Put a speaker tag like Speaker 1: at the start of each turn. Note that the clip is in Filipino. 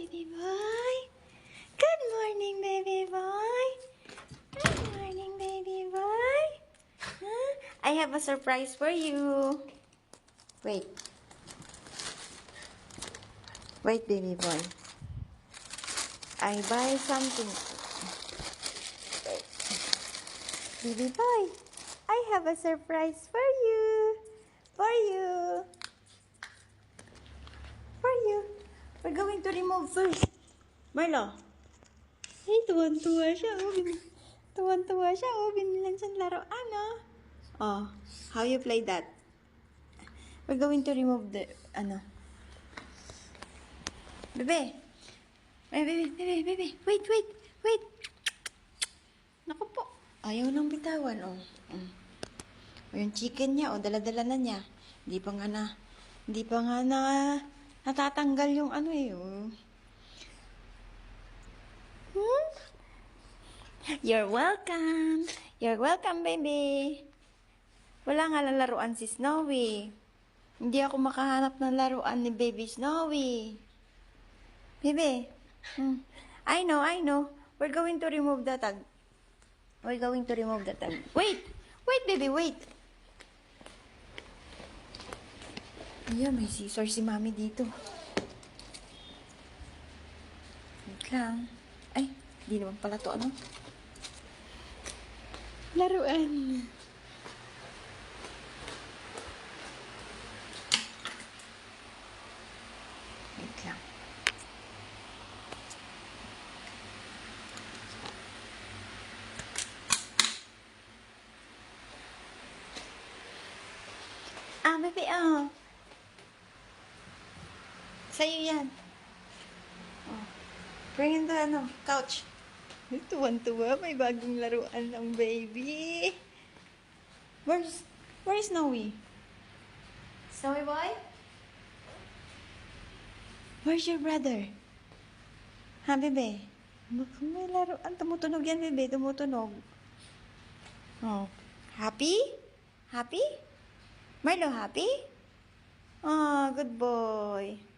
Speaker 1: baby boy. Good morning, baby boy. Good morning, baby boy. Huh? I have a surprise for you. Wait. Wait, baby boy. I buy something. Wait. Baby boy, I have a surprise for you. For you. For you. We're going to remove first. Marlo. Ay, tuwan-tuwa siya. Oh. Tuwan-tuwa siya. Oh, binilan siyang laruan, oh. Oh, how you play that? We're going to remove the, Bebe. Ay, bebe. Wait. Naku po. Ayaw nang bitawan, oh. O yung chicken niya, dala-dala na niya. Hindi pa nga natatanggal yung oh. You're welcome. You're welcome, baby. Wala nga lang laruan si Snowy. Hindi ako makahanap ng laruan ni baby Snowy. Baby. I know. We're going to remove the tag. Wait, baby, wait. Ayan, may scissors si mami dito. Wait lang. Ay, di naman pala to, laruan. Wait lang. Bebe, sa'yo yan. Bring in the, couch. Tuwan-tuwa, may bagong laruan ng baby. Where is Snowy? Snowy boy? Where's your brother? Ha, bebe? May laruan. Tumutunog yan, bebe. Tumutunog. Oh. Happy? Happy? Marlo, happy? Oh, good boy.